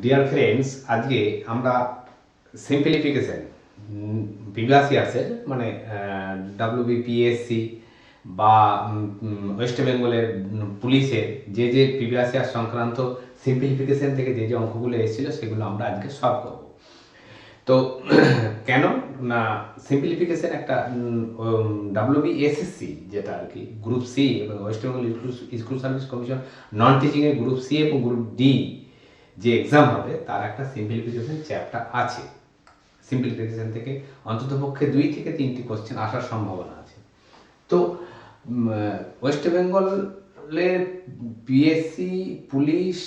Dear friends, আজকে আমরা simplification previous ইয়ার্সের মানে ডাব্লিউবিপিএসসি বা ওয়েস্ট বেঙ্গলের পুলিশের যে প্রিভিয়াস ইয়ার সংক্রান্ত সিম্পলিফিকেশন থেকে যে অঙ্কগুলো এসেছিলো সেগুলো আমরা আজকে সলভ করব। তো কেন না, সিম্পলিফিকেশন একটা ডাব্লিউবিএসএসসি যেটা আর কি গ্রুপ সি এবং West Bengal School Service Commission non টিচিংয়ের গ্রুপ সি এবং গ্রুপ ডি যে এক্সাম হবে তার একটা সিম্পলিফিকেশন চ্যাপ্টার আছে। সিম্পলিফিকেশন থেকে অন্ততপক্ষে 2 থেকে 3টি কোশ্চেন আসার সম্ভাবনা আছে। তো ওয়েস্ট বেঙ্গলের পিএসসি, পুলিশ,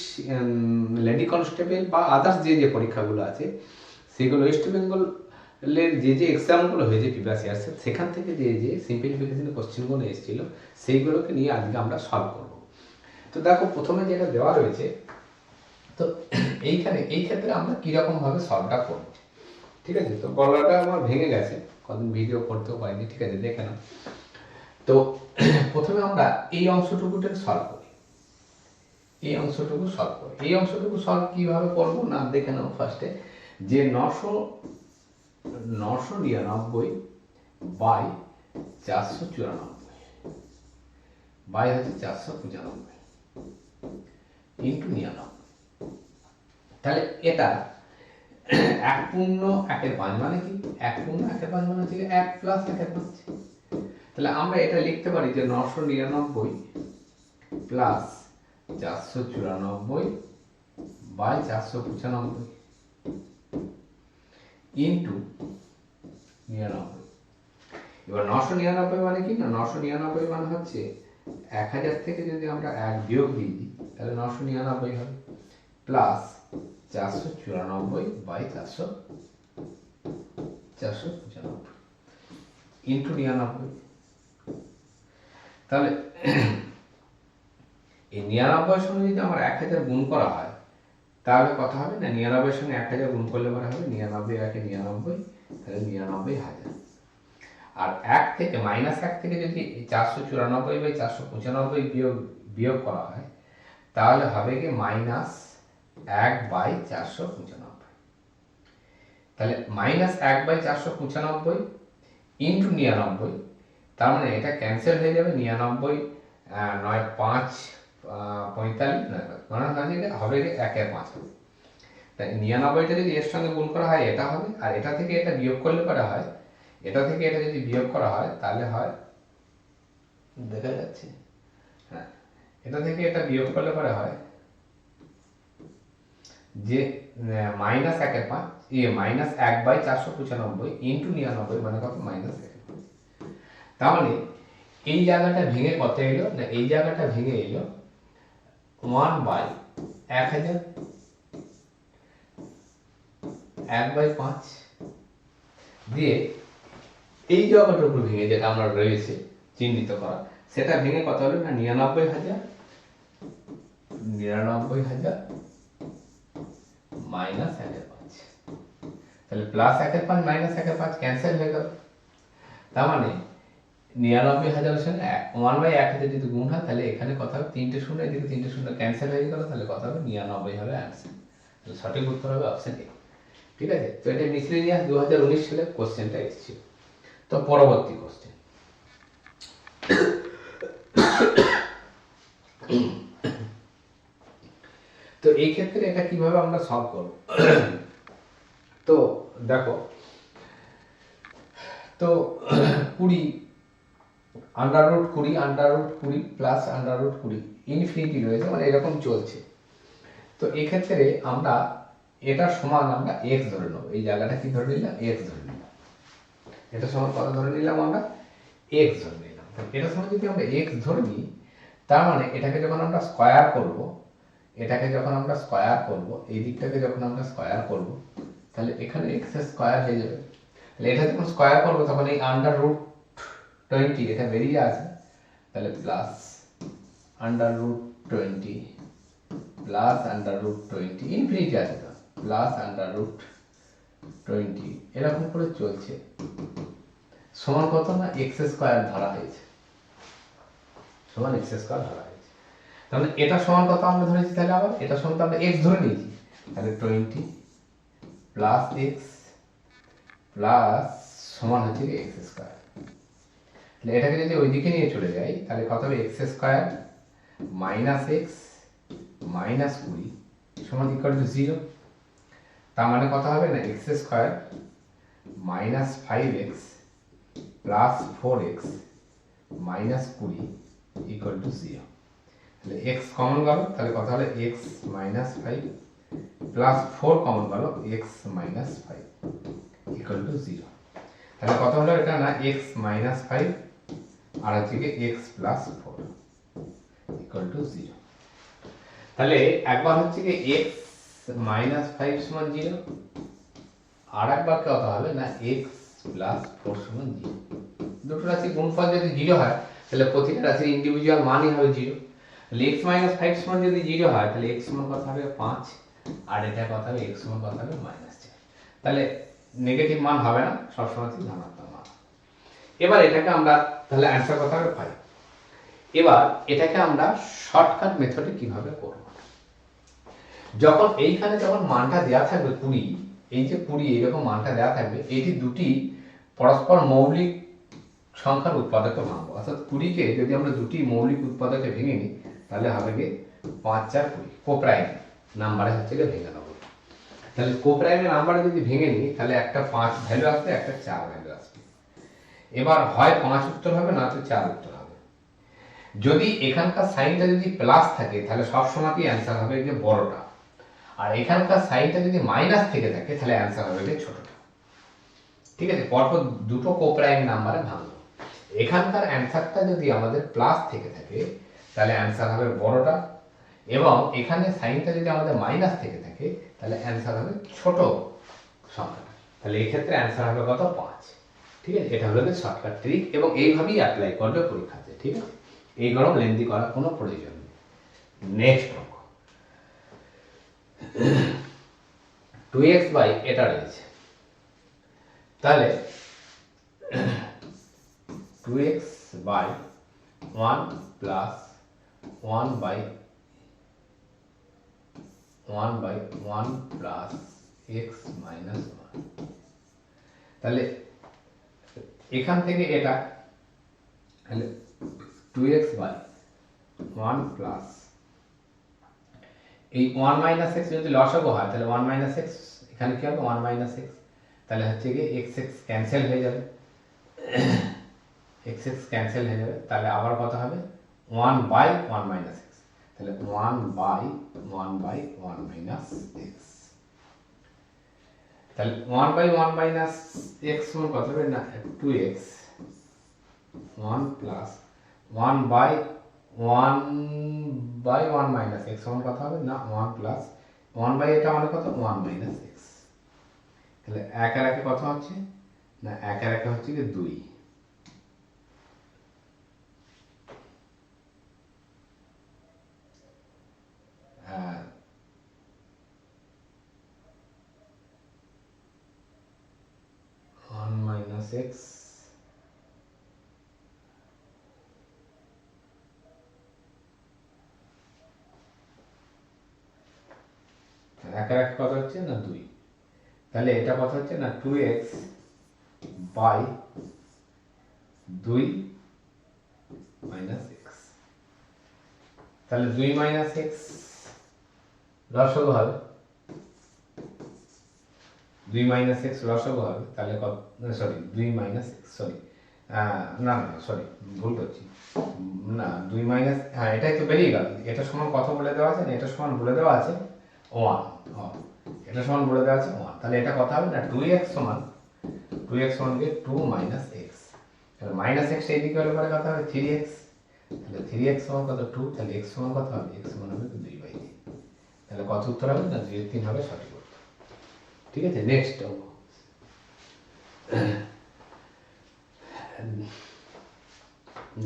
লেডি কনস্টেবল বা আদার্স যে পরীক্ষাগুলো আছে সেগুলো ওয়েস্ট বেঙ্গলের যে এক্সামগুলো হয়েছে প্রিভিয়াস ইয়ার্সের, সেখান থেকে যে সিম্পলিফিকেশনের কোশ্চেনগুলো এসেছিলো সেইগুলোকে নিয়ে আজকে আমরা সলভ করব। তো দেখো, প্রথমে যেটা দেওয়া রয়েছে, তো এই ক্ষেত্রে আমরা কীরকমভাবে সলভটা করব, ঠিক আছে? তো গলাটা আমার ভেঙে গেছে, কদিন ভিডিও করতেও পারিনি, ঠিক আছে, দেখে নাও। তো প্রথমে আমরা এই অংশটুকুটা সলভ করি, এই অংশটুকু সলভ কীভাবে করবো না দেখে নাও। ফার্স্টে যে 999 বাই 494 বাই হচ্ছে 495 ইন্টু 99, তাহলে এটা 1.1/5 মানে কি? 1.1/5 মানে হচ্ছে 1 প্লাস 1/5। তাহলে আমরা এটা লিখতে পারি যে 999 প্লাস 494 বাই 495 ইন্টু 99। এবার 999 মানে কি না, 999 মানে হচ্ছে 1000 থেকে যদি আমরা 1 বিয়োগ দিই তাহলে 999 হবে, প্লাস 494 বাই 495 ইন্টু 99। তাহলে এই 99 সঙ্গে যদি আমার 1000 গুণ করা হয় তাহলে কথা হবে না, 99 সঙ্গে 1000 গুণ করলে পরে হবে 99 একে 99, তাহলে 99,000। আর 1 থেকে -1 থেকে যদি 494 বাই 495 বিয়োগ করা হয় তাহলে হবে কি -1 বাই 495। তাহলে -1 বাই 495 ইন্টু 99, তার মানে এটা ক্যান্সেল হয়ে যাবে। 99 9 5 45 মানে হবে কি 1/5 হবে। তাই 99টা যদি এর সঙ্গে গুণ করা হয় এটা হবে, আর এটা থেকে এটা বিয়োগ করলে পরে হয়, এটা থেকে এটা যদি বিয়োগ করা হয় তাহলে হয়, দেখা যাচ্ছে, হ্যাঁ, এটা থেকে এটা বিয়োগ করলে পরে হয় যে -1/5 -1 বাই 495 ইন্টু 99 মানে কত, -1/5। তার মানে এই জায়গাটা ভেঙে কত এলো না, এই জায়গাটা ভেঙে এলো 1/1000, 1/5 দিয়ে এই জায়গাটুকু ভেঙে যেটা আমরা রয়েছে চিহ্নিত করা, সেটা ভেঙে কত হলো না 99,000 মাইনাস 1/5। তাহলে প্লাস 1/5 মাইনাস 1/5 ক্যান্সেল হয়ে গেল। তার মানে 99,000 সঙ্গে 1/1000 যদি গুণ হয় তাহলে এখানে কথা হবে 3টে শূন্য, এদিকে 3টে শূন্য ক্যান্সেল হয়ে গেল, তাহলে কথা হবে 99 হবে অ্যান্সার। তাহলে সঠিক উত্তর হবে অপশন এ, ঠিক আছে? তো এটা মিসলেনিয়াস 2019 সালে কোশ্চেনটা এসেছিল। তো পরবর্তী কোশ্চেন, তো এই ক্ষেত্রে এটা কিভাবে আমরা সলভ করব, তো দেখো, তো 20 √20 প্লাস √20 ইনফিনিটি রয়েছে, মানে এরকম চলছে। তো এক্ষেত্রে আমরা এটা সমান আমরা x ধরে নেব, এই জায়গাটা কি ধরে নিলাম, x ধরে নিলাম। এটা সমান কত ধরে নিলাম আমরা, x ধরে নিলাম। এটা সমান যদি আমরা x ধরে নিই, তার মানে এটাকে যখন আমরা স্কয়ার করব, এই দিকটাকে যখন আমরা স্কয়ার করব তাহলে এখানে x স্কয়ার হয়ে যাবে। তাহলে এটা যখন স্কয়ার করব তখন এই √20 এটা বেরিয়ে আসে, তাহলে প্লাস √20 প্লাস √20 ইনফিনিটি আছে, তো প্লাস √20 এরকম করে চলছে, সমান কত না x স্কয়ার ধরা হয়েছে, সমান x স্কয়ার ধরা হয়েছে। তাহলে এটা সমান কত আমরা ধরেছি, তাহলে আবার এটা সমান তো আমরা x ধরে নিয়েছি, তাহলে 20 প্লাস এক্স প্লাস সমান হচ্ছে এক্স স্কোয়ার। তাহলে এটাকে যদি ওইদিকে নিয়ে চলে যাই তাহলে কত হবে x square minus x minus 20 সমান ইকুয়াল টু 0। তার মানে কত হবে না x square minus 5x plus 4x minus 20 equal to 0। তাহলে x কমন গেল, তাহলে কত হলো x মাইনাস 5 প্লাস 4 কমন গেল x মাইনাস 5 ইকুয়াল টু 0। তাহলে কত হলো এটা না x মাইনাস 5 আর হচ্ছে কি x প্লাস 4 ইকুয়াল টু 0। তাহলে একবার হচ্ছে কি x মাইনাস 5 সমান 0 আর একবার কত হবে না x প্লাস 4 সমান 0। দুটো রাশির গুণফল যদি 0 হয় তাহলে প্রতিটা রাশির ইন্ডিভিজুয়াল মানই হবে 0। তাহলে x মাইনাস 5 সমান যদি 0 হয় তাহলে x সমান কত হবে 5 আর এটা কত হবে x সমান কত হবে মাইনাস 4। তাহলে নেগেটিভ মান হবে না, সবসময় ধনাত্মক মান। এবার এটাকে আমরা তাহলে অ্যান্সার কত হবে 5। এবার এটাকে আমরা শর্টকাট মেথডে কিভাবে করব, যখন এইখানে যখন মানটা দেওয়া থাকবে 20, এই যে 20 এইরকম মানটা দেওয়া থাকবে, এটি দুটি পরস্পর মৌলিক সংখ্যার উৎপাদকে ভাঙবো। অর্থাৎ 20কে যদি আমরা দুটি মৌলিক উৎপাদকে ভেঙে নিই তাহলে হবে কি 5 4 20 কোপ্রাইম নাম্বারে হচ্ছে গিয়ে ভেঙে নেবো। তাহলে কোপ্রাইমের নাম্বারে যদি ভেঙে নিই তাহলে একটা 5 ভ্যালু আসবে, একটা 4 ভ্যালু আসবে। এবার হয় 5 উত্তর হবে না তো 4 উত্তর হবে। যদি এখানকার সাইনটা যদি প্লাস থাকে তাহলে সবসময় কি অ্যান্সার হবে যে বড়টা, আর এখানকার সাইনটা যদি মাইনাস থেকে থাকে তাহলে অ্যান্সার হবে যে ছোটটা। ঠিক আছে, পরপর দুটো কোপ্রাইম নাম্বারে ভাঙবো। এখানকার অ্যান্সারটা যদি আমাদের প্লাস থেকে থাকে তাহলে অ্যান্সার হবে বড়টা, এবং এখানে সাইনটা যদি আমাদের মাইনাস থেকে থাকে তাহলে অ্যান্সার হবে ছোট সংখ্যাটা। তাহলে এই ক্ষেত্রে অ্যান্সার হবে কত 5। ঠিক আছে, এটা হলো শর্টকাট ট্রিক এবং এইভাবেই অ্যাপ্লাই করবে পরীক্ষাতে। ঠিক আছে, এই গরম লেন্দি করার কোনো প্রয়োজন নেই। নেক্সট অঙ্ক 2x বাই এটা রয়েছে, তাহলে 2x by 1 plus 1 by 1 plus x minus 1। তাহলে এখান থেকে এটা তাহলে 2x বাই 1 প্লাস এই 1 মাইনাস x যদি লসাগু হয় তাহলে 1 মাইনাস x, এখানে কি হবে 1 মাইনাস x, তাহলে হচ্ছে কি x ক্যান্সেল হয়ে যাবে, x ক্যান্সেল হয়ে যাবে। তাহলে আবার কত হবে 1 বাই 1 মাইনাস x, তাহলে 1 বাই 1 মাইনাস x। তাহলে 1 বাই 1 মাইনাস x সমান কত হবে না 2x 1 plus 1 by 1 minus x সমান কত হবে না 1 প্লাস 1 বাই এটা মানে কত 1 মাইনাস x। তাহলে 1 আর 1 কত হচ্ছে না 1 আর 1 হচ্ছে কি 2। আর 1 মাইনাস x এক আর 1 কত হচ্ছে না 2। তাহলে এটা কত হচ্ছে না 2x বাই 2 মাইনাস x। তাহলে 2 মাইনাস x লসাগু হবে, 2 মাইনাস x লসাগু হবে। তাহলে কত সরি 2 মাইনাস x সরি না সরি ভুল করছি না 2 মাইনাস হ্যাঁ এটাই তো বেরিয়ে গেল। এটা সমান কত বলে দেওয়া আছে না এটা সমান বলে দেওয়া আছে 1, এটা সমান বলে দেওয়া আছে 1। তাহলে এটা কত হবে না 2x সমান 2 মাইনাস x, তাহলে মাইনাস x এইদিকে হলে পরে কত হবে 3x, তাহলে 3x সমান কত 2, তাহলে x সমান কত হবে x সমান হবে 2/3। তাহলে কত উত্তর হবে না 2/3 হবে সঠিক উত্তর। ঠিক আছে, নেক্সট অঙ্ক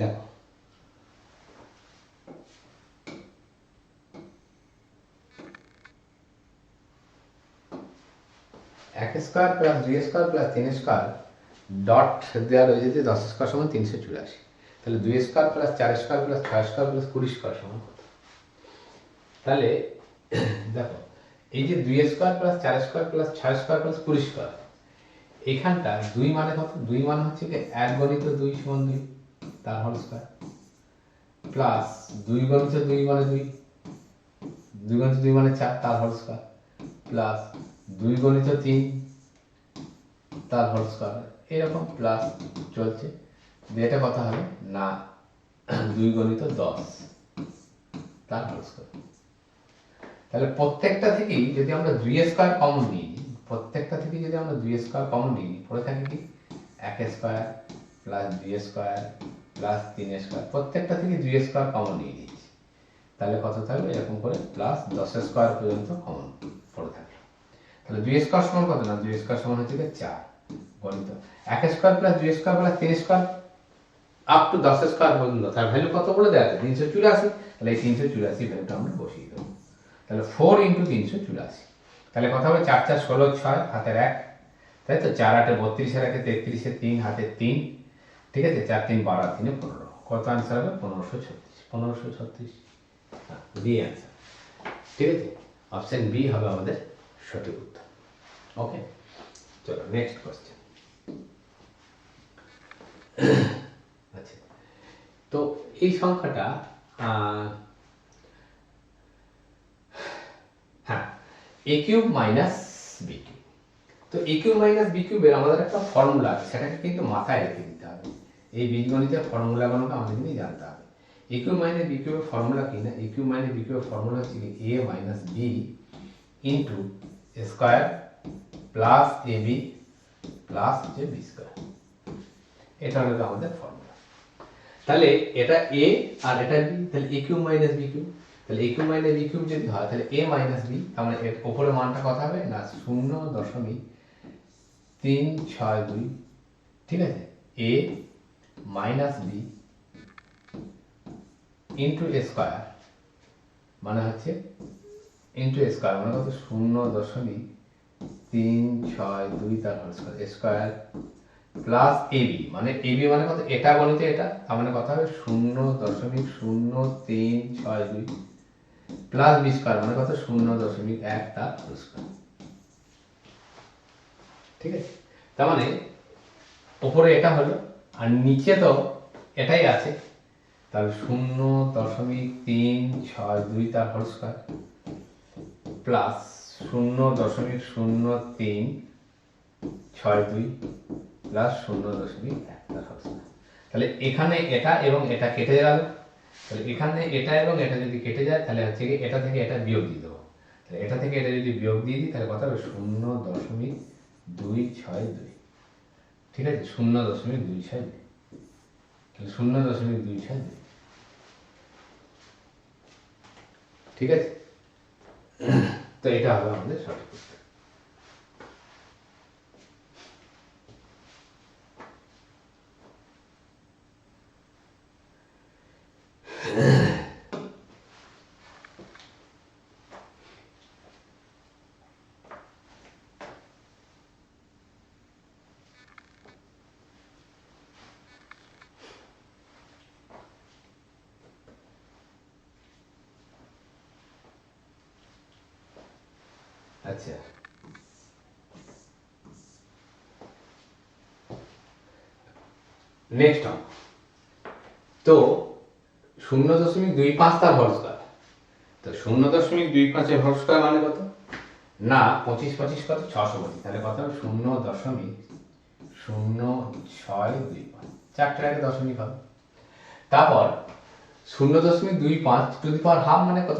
দেখো এক square plus 2 square plus 3 square dot দেওয়া রয়েছে যে 10 স্কোয়ার সমান 384। তাহলে 2 square plus 4 square plus 6 square plus 20 square সমান কত? তাহলে দেখো এই যে 2 square plus 4 square plus 6 square plus 20 square, এখানটা 2 মানে কত? 2 মানে হচ্ছে কি 1 গণিত 2 সমান 2 তার হোল স্কয়ার, প্লাস 2 গণিত 2 মানে 2, 2 গণিত 2 মানে 4 তার হোল স্কয়ার, প্লাস 2 গণিত 3 তার হোল স্কয়ার, এরকম প্লাস চলছে। এটা কথা হবে না 2 গণিত 10 তার হোল স্কয়ার। তাহলে প্রত্যেকটা থেকেই যদি আমরা 2 স্কয়ার কমন নিই, প্রত্যেকটা থেকে যদি আমরা 2 স্কয়ার কমন নিই, পড়ে থাকে কি 1 square plus 2 square plus 3 square, প্রত্যেকটা থেকে 2 স্কয়ার কমন নিয়ে নিচ্ছি। তাহলে কত থাকবে? এরকম করে প্লাস 10 স্কয়ার পর্যন্ত কমন পড়ে থাকে। তাহলে 2 স্কয়ার সমান কত? না 2 স্কয়ার সমান হচ্ছে 4 গণিত 1 square plus 2 square plus 3 square up to 10 square পর্যন্ত, তার ভ্যালু কত বলে দেওয়া আছে? 384। তাহলে এই 384 ভ্যালুটা আমরা বসিয়ে দেবো। তাহলে 4 × 384, তাহলে কথা হবে 4 4 16 6 হাতের 1, তাই তো 4 8 32 এর 1 33 এর 3 হাতের 3, ঠিক আছে, 4 3 12 3 15, কত আনসার হবে? 1536। বি আনসার, ঠিক আছে, অপশন বি হবে আমাদের সঠিক উত্তর। ওকে, চলো নেক্সট কোশ্চেন। আচ্ছা, তো এই সংখ্যাটা হ্যাঁ এ কিউব মাইনাস বি কিউব। তো এ কিউব মাইনাস বি কিউবের আমাদের একটা ফর্মুলা আছে, সেটাকে কিন্তু মাথায় রেখে দিতে হবে। এই বীজগণিতের ফর্মুলাগুলোকে আমাদের কিন্তু জানতে হবে। এ কিউব মাইনাস বি কিউবের ফর্মুলা কি না? এ কিউব মাইনাস বি কিউবের ফর্মুলা হচ্ছে কি A minus B into square plus A B plus যে বি স্কোয়ার, এটা হলো আমাদের ফর্মুলা। তাহলে এটা এ আর এটা বি, তাহলে এ কিউব মাইনাস বি কিউব, তাহলে এ কিউব মাইনাস বি কিউব যদি হয় তাহলে এ মাইনাস বি, তার মানে এর উপরে মানটা কত হবে? না 0.362, ঠিক আছে, A minus B into square মানে হচ্ছে ইন্টু স্কোয়ার মানে কত? 0.362 তার whole square square plus AB মানে এবি মানে কত? এটা গণিত এটা, তার মানে কথা হবে 0.0362 প্লাস বি স্কোয়ার মানে কত? 0.1 তার হোল স্কোয়ার, ঠিক আছে। তার মানে উপরে এটা হলো আর নিচে তো এটাই আছে, তাহলে 0.362 তার হোল স্কোয়ার প্লাস 0.0362 প্লাস 0.1 তার হোল স্কোয়ার। তাহলে এখানে এটা এবং এটা কেটে গেল, তাহলে এখানে এটা এবং এটা যদি কেটে যায় তাহলে হচ্ছে কি এটা থেকে এটা বিয়োগ দিয়ে দেবো, তাহলে এটা থেকে এটা যদি বিয়োগ দিয়ে দিই তাহলে কত হবে? 0.262, ঠিক আছে, 0.262, তাহলে 0.262, ঠিক আছে। তো এটা হবে আমাদের সঠিক উত্তর। আচ্ছা, নেক্সট অঙ্ক। তো 0.25 তার হোল স্কয়ার, তো 0.25 হোল স্কয়ার মানে কত? না 25 25 কত? 625, তাহলে কত হবে? 0.0625, চারটার আগে দশমিক হবে। তারপর 0.25 টু দি পাওয়ার হাফ মানে কত?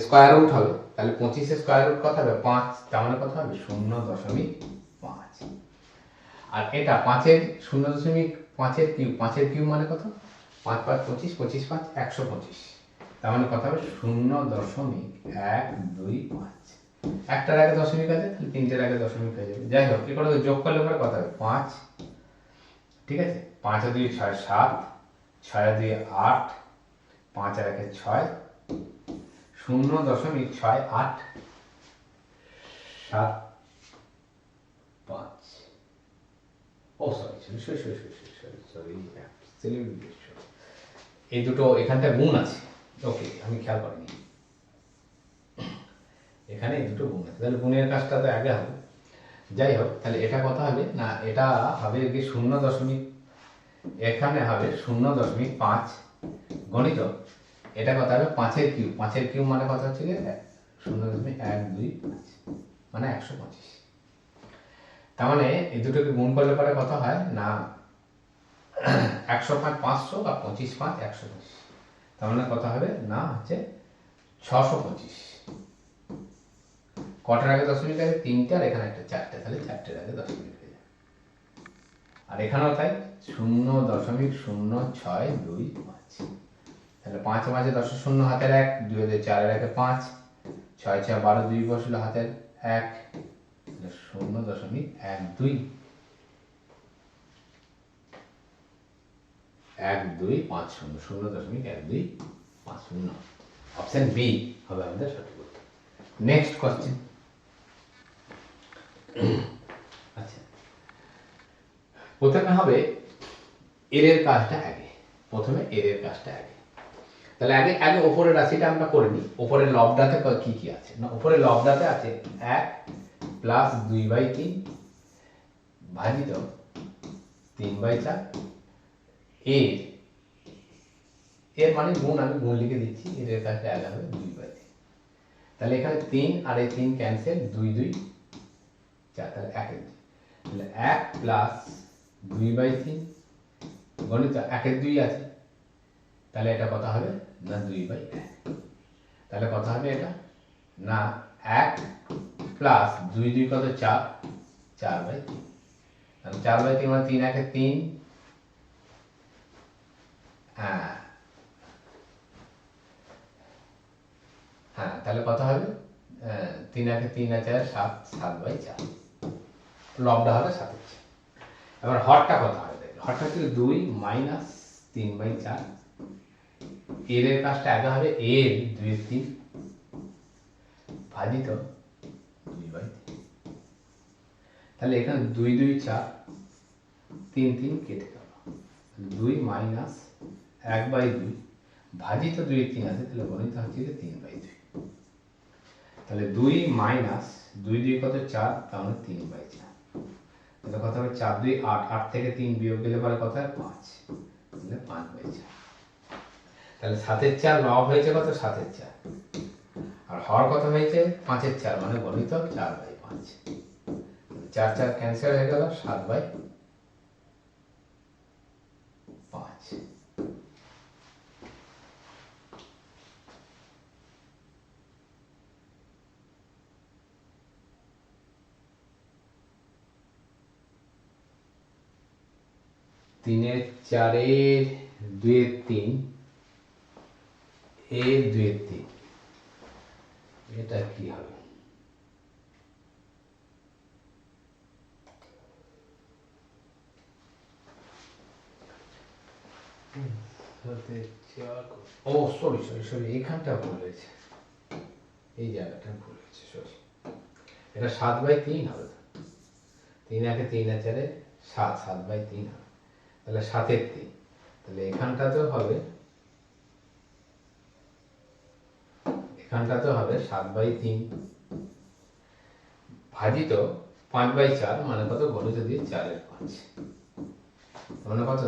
স্কয়ার রুট হবে, তাহলে 25 এর স্কয়ার রুট কত হবে? 5, তার মানে কত হবে? 0.5। আর এটা 5 এর 0.5 এর কিউব, 5 এর কিউব মানে কত? 5 5 25, 25 5 125, তার মানে কত হবে? 0.125, একটার আগে দশমিক আছে তাহলে তিনটের আগে দশমিক হয়ে যাবে। যাই হোক, এগুলো যোগ করলে পরে কত হবে? 5, ঠিক আছে, 5 আর 2 6 7, 6 আর 2 8, 5 আর 1 6, 0.68 7 5, ও সরি, এই দুটো এখানটা গুণ আছে, ওকে আমি খেয়াল করিনি, এখানে এই দুটো গুণ আছে, তাহলে গুণের কাজটা তো আগে হবে। যাই হোক, তাহলে এটা কত হবে না, এটা হবে কি 0 এখানে হবে 0.5 গণিত, এটা কত হবে 5-এর কিউব, 5-এর কিউব মানে কত হচ্ছে কি 0.125 মানে 125। তার মানে এই দুটোকে গুণ করলে পরে কত হয় না 105 500 বা 25 5 125, তার মানে কত হবে না হচ্ছে 625। কটার আগে দশমিক আছে 3টে, আর এখানে একটা 4টে, তাহলে 4টের আগে দশমিক হয়ে যায়। আর এখানেও তাই 0.0625, তাহলে 5 মাঝে 10 শূন্য হাতের 1, 2 দিয়ে 4 এর 5, 6 6 12 2 বসলো হাতের 1, 0.12 1250, 0.1250, অপশন বি হবে আমাদের সঠিক উত্তর। Next question. আচ্ছা, প্রথমে হবে এর কাজটা আগে, তাহলে আগে আগে উপরের রাশিটা আমরা করে নিই। উপরের লবটাতে কি কি আছে না, উপরের লবটাতে আছে 1 প্লাস 2/3 ভাজিত 3/4, এর মানে গুণ, আমি গুণ লিখে দিচ্ছি, এর কাছে আগে হবে 2/3, তাহলে এখানে 3 আর এই 3 ক্যান্সেল, 2 2 4, তাহলে 1 তাহলে 1 প্লাস 2/3 গণিত 1 2 আছে, তাহলে এটা কত হবে না 2/1, তাহলে কত হবে এটা না 1 প্লাস 2 2 কত 4, 4/3, তাহলে 4/3 মানে 3 1 3, হ্যাঁ হ্যাঁ, তাহলে কত হবে 3 1 3 আর 4 7, 7/4, লবটা হবে 7। এবার হরটা কত হবে, হরটা হচ্ছে 2 মাইনাস 3/4, এর কাজটা আগে হবে এর 2/3 ভাজিত 2/3, তাহলে এখানে 2 2 4, 3 3 কেটে গেল, 2 মাইনাস 1/2 ভাজিত 2 3 আছে, তাহলে গণিত হচ্ছে 3/2, তাহলে 2 মাইনাস 2 2 কত 4, তাহলে 3/4, তাহলে কত হবে 4 2 8, 8 থেকে 3 বিয়োগ গেলে পরে কত হয় 5, তাহলে 5/4, তাহলে 7-এর 4 লব হয়েছে কত 7-এর 4, আর হর কত হয়েছে 5-এর 4, মানে গণিত 4/5, 4 4 ক্যান্সেল হয়ে গেল, 7/5। তিনের 4-এর 2-এর 3, এর 2-এর 3, এটা কি হবে ও সরি সরি সরি, এইখানটা ভুল হয়েছে, এই জায়গাটা ভুল হয়েছে, সরি, এটা 7/3 হবে, 3 1 3 আর 4 7, 7/3 হবে, তাহলে 7-এর 3, তাহলে এখানটাতেও হবে 7/3 ভাজিত 5/4, মানে কত গণিত দিয়ে 4-এর 5, মানে কত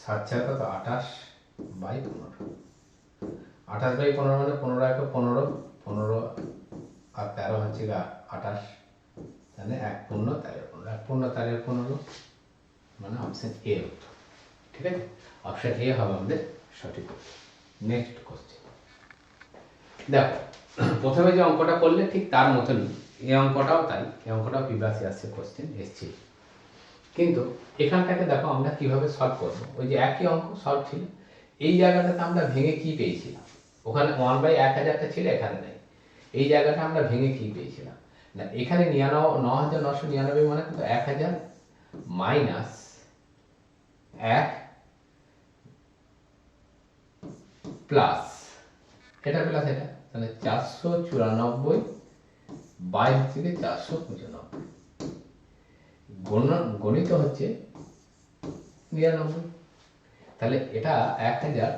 7 4 কত 28/15, 28/15 মানে 15 1 15, 15 আর 13 হচ্ছে 28, তাহলে 1 15 13 15, 1 15 13 15, মানে অপশন এ উত্তর। ঠিক আছে, অপশন এ হবে আমাদের সঠিক উত্তর। নেক্সট কোশ্চেন দেখো, প্রথমে যে অঙ্কটা করলে ঠিক তার মতনই এই অঙ্কটাও তাই, এই অঙ্কটাও প্রিভিয়াস ইয়ার্সের কোশ্চেন এসেছিল, কিন্তু এখানটাকে দেখো আমরা কিভাবে সলভ করব। ওই যে একই অঙ্ক সলভ ছিল, এই জায়গাটাতে আমরা ভেঙে কি পেয়েছিলাম, ওখানে 1/1000টা ছিল, এখানে নেই, এই জায়গাটা আমরা ভেঙে কি পেয়েছিলাম না, এখানে 9999 মানে কত 1000 মাইনাস 1 প্লাস এটা প্লাস এটা, তাহলে 494 22 থেকে 495, গণিত হচ্ছে 99, তাহলে এটা 1000,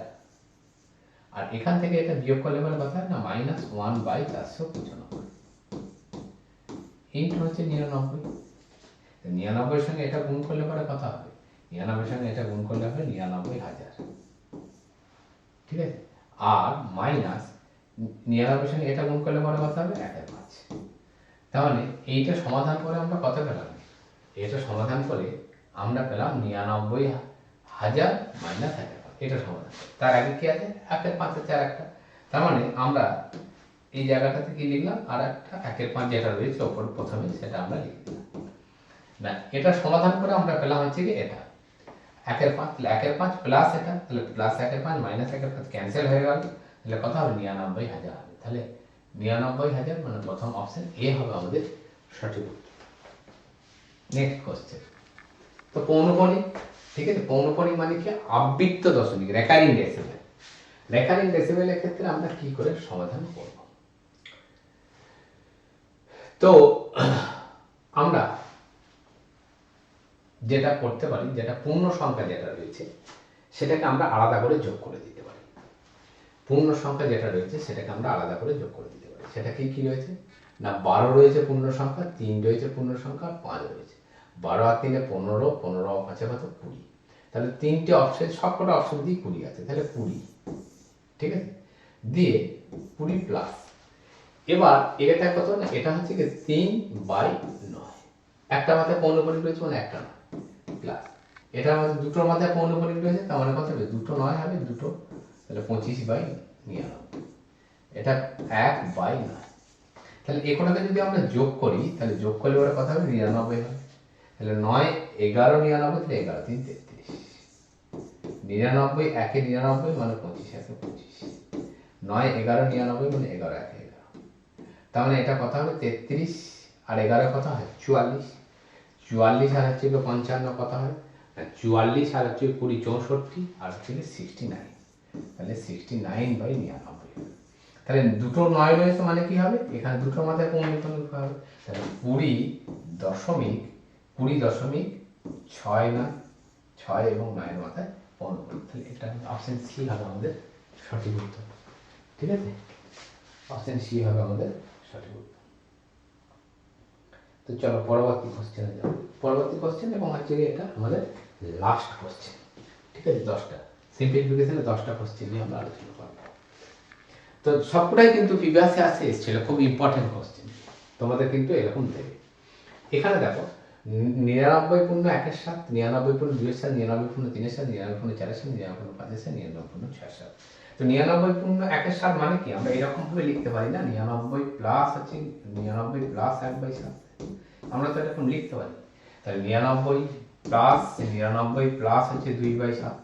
আর এখান থেকে এটা বিয়োগ করলে মানে কথা হয় না -1/495, ইন্টু হচ্ছে 99। 99 সঙ্গে এটা গুণ করলে পরে কত হবে? 99 সঙ্গে এটা গুণ করলে হবে 99,000, ঠিক আছে। আর মাইনাস 99 সঙ্গে এটা গুণ করলে পরে কত হবে? 1/5। তাহলে এইটা সমাধান করে আমরা কত পেলাম? এটা সমাধান করে আমরা পেলাম 99,000 মাইনাস 1/5। এটা সমাধান। তার আগে কি আছে? 1/5 একটা। তার মানে আমরা এই জায়গাটাতে কি লিখলাম? আর একটা 1/5 যেটা রয়েছে ওপর প্রথমে সেটা আমরা লিখে দিলাম। না, এটা সমাধান করে আমরা পেলাম হচ্ছে কি এটা 1/5, 1/5 প্লাস এটা, তাহলে প্লাস 1/5 মাইনাস 1/5 ক্যান্সেল হয়ে গেল, তাহলে কত হবে? 99,000 হবে। তাহলে 99,000 মানে প্রথম অপশন এ হবে আমাদের সঠিক উত্তর। Next question. তো পৌনঃপুনিক, ঠিক আছে। পৌনঃপুনিক মানে কি? আবৃত্ত দশমিক, রেকারিং ডেসিমেল। রেকারিং ডেসিমেলের ক্ষেত্রে আমরা কি করে সমাধান করব? তো আমরা যেটা করতে পারি, যেটা পূর্ণ সংখ্যা যেটা রয়েছে সেটাকে আমরা আলাদা করে যোগ করে দিতে পারি। পূর্ণ সংখ্যা যেটা রয়েছে সেটাকে আমরা আলাদা করে যোগ করে দিতে পারি। সেটা কি রয়েছে? না 12 রয়েছে পূর্ণ সংখ্যা, 3 রয়েছে পূর্ণ সংখ্যা, 5 রয়েছে। 12 আর 3 15, 15 আর 5 কত? 20। তাহলে তিনটে অপশন, সবকটা অপশন দিয়ে 20 আছে, তাহলে 20, ঠিক আছে। দিয়ে 20 প্লাস, এবার এটা কত? না এটা হচ্ছে কি 3/9। একটা মাথায় পৌনঃপুনিক রয়েছে মানে একটা নয়, প্লাস এটার মধ্যে দুটোর মাথায় পৌনঃপুনিক রয়েছে, তার মানে কত হবে? দুটো 9 হবে, দুটো, তাহলে 25/99। এটা 1/9। তাহলে এগুলোকে যদি আমরা যোগ করি, তাহলে যোগ করলে ওরা কথা হবে 99 হবে। তাহলে 9, 11, 99, তাহলে 11, 3, 33। 99, 1 99 মানে 25, 1 25। 9, 11, 99 মানে 11, 1 11। তার মানে এটা কথা হবে 33 আর 11 কত হয়? 44। 44 আর হচ্ছে 55 কত হয়? 44 আর হচ্ছে 20 64 আর হচ্ছে 69। তাহলে 69/99। তাহলে দুটো 9 রয়েছে মানে কি হবে? এখানে দুটোর মাথায় পৌনঃপুনিক হবে, তাহলে 20.6 এবং 9 মাথায় পৌনঃপুনিক। তাহলে এটা অপশন সি হবে আমাদের সঠিক উত্তর, ঠিক আছে। অপশন সি হবে আমাদের সঠিক উত্তর। তো চলো পরবর্তী কোশ্চেনে যাবো। পরবর্তী কোশ্চেন এবং হচ্ছে এটা আমাদের লাস্ট কোশ্চেন, ঠিক আছে। 10টা সিম্পলিফিকেশনে 10টা কোশ্চেন নিয়ে আমরা আলোচনা করব। তো সবটাই কিন্তু প্রিভিয়াসে আসে এসেছিল, খুব ইম্পর্টেন্ট কোশ্চেন, তোমাদের কিন্তু এরকম দেবে। এখানে দেখো 99.1-7, 99.2-7, 99.3-7, 99.4-7, 99.5-7, 99.6-7। তো 99.1-7 মানে কি? আমরা এরকম ভাবে লিখতে পারি না, 99 প্লাস হচ্ছে 99 প্লাস 1/7, আমরা তো এরকম লিখতে পারি। তাহলে 99 প্লাস হচ্ছে 2/7।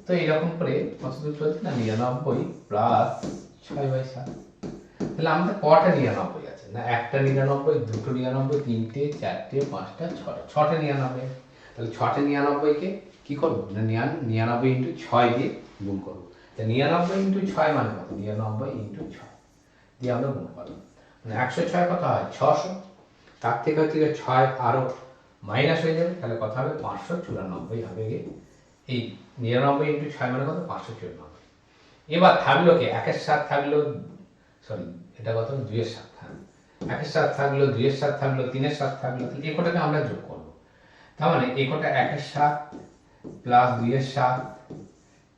তো এরকম করে কত দূর চলছে না, 99 প্লাস 6/7। তাহলে আমাদের কটা 99 আছে? না একটা 99, দুটো 99, তিনটে, চারটে, পাঁচটা, ছটা 99। তাহলে 6টে 99কে কি করবো? না 99 ইন্টু 6 দিয়ে গুণ করবো। তা 99 ইন্টু 6 মানে কত? 99 ইন্টু 6 দিয়ে আমরা গুণ করবো। মানে 106 কত হয়? 600। তার থেকে হচ্ছে 6 আরো মাইনাস হয়ে যাবে, তাহলে কত হবে? 594 হবে। এই 99 ইন্টু 6 মানে কত? 594। এবার থাকলো কি? 1-এর 7 থাকলো, সরি এটা কত? 2-এর 7 থাকলো, 1-এর 7 থাকলো, 2-এর 7 থাকলো, 3-এর 7 থাকলো, তাহলে এই কটাকে আমরা যোগ করবো। তার মানে এই কটা 1-এর 7 প্লাস 2-এর 7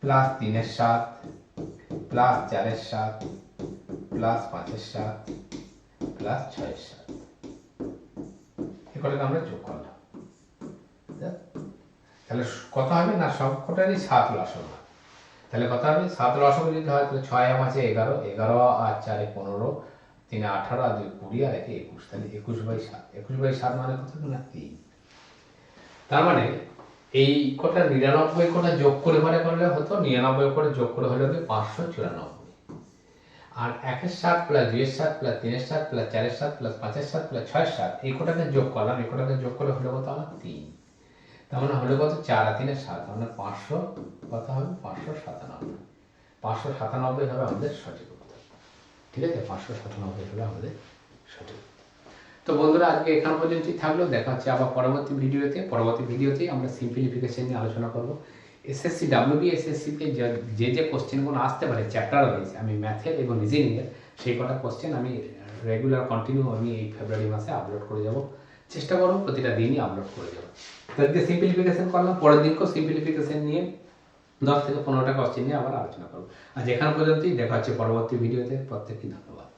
প্লাস 3-এর 7 প্লাস 4-এর 7 প্লাস 5-এর 7 প্লাস 6-এর 7, এই কটাকে আমরা যোগ করলাম। তাহলে কত হবে? না সব কটারই 7 লসাগু। তাহলে কত হবে? 7 লসাগু যদি হয় তাহলে 6 আছে 11, 11 আর 4 15, 3 18 আর 2 20 আর 1 21, তাহলে 21/7। 21/7 মানে কত? না 3। তার মানে এই কটা 99 কটা যোগ করে করলে হতো 99 করে যোগ করে হলে হবে 594। আর 1-এর 7 প্লাস 2-এর 7 প্লাস 3-এর 7 প্লাস 4-এর 7 প্লাস 5-এর 7 প্লাস 6-এর 7, এই কটাকে যোগ করলাম, এই কটাকে যোগ করে হলে কত? আমার 3। তার মানে হলে কত? 4 আর 3-এর 7, মানে 500 কত হবে? 597। 597 হবে আমাদের সঠিক উত্তর, ঠিক আছে। 597 হবে আমাদের সঠিক। তো বন্ধুরা আজকে এখান পর্যন্তই থাকলো, দেখা হচ্ছে আবার পরবর্তী ভিডিওতে আমরা সিম্পলিফিকেশন নিয়ে আলোচনা করব। এসএসসি WBSSC-তে যে কোশ্চেনগুলো আসতে পারে চ্যাপ্টার ওয়াইজ, আমি ম্যাথের এবং রিজনিংয়ের সেই কটা কোশ্চেন আমি রেগুলার কন্টিনিউ আমি এই ফেব্রুয়ারি মাসে আপলোড করে যাব, চেষ্টা করব প্রতিটা দিনই আপলোড করে যাব। তো আজকে সিম্পলিফিকেশন করলাম, পরের দিনকেও সিম্পলিফিকেশন নিয়ে 10 থেকে 15টা কোশ্চেন নিয়ে আবার আলোচনা করবো। আজ এখান পর্যন্তই, দেখা হচ্ছে পরবর্তী ভিডিওতে। প্রত্যেককে ধন্যবাদ।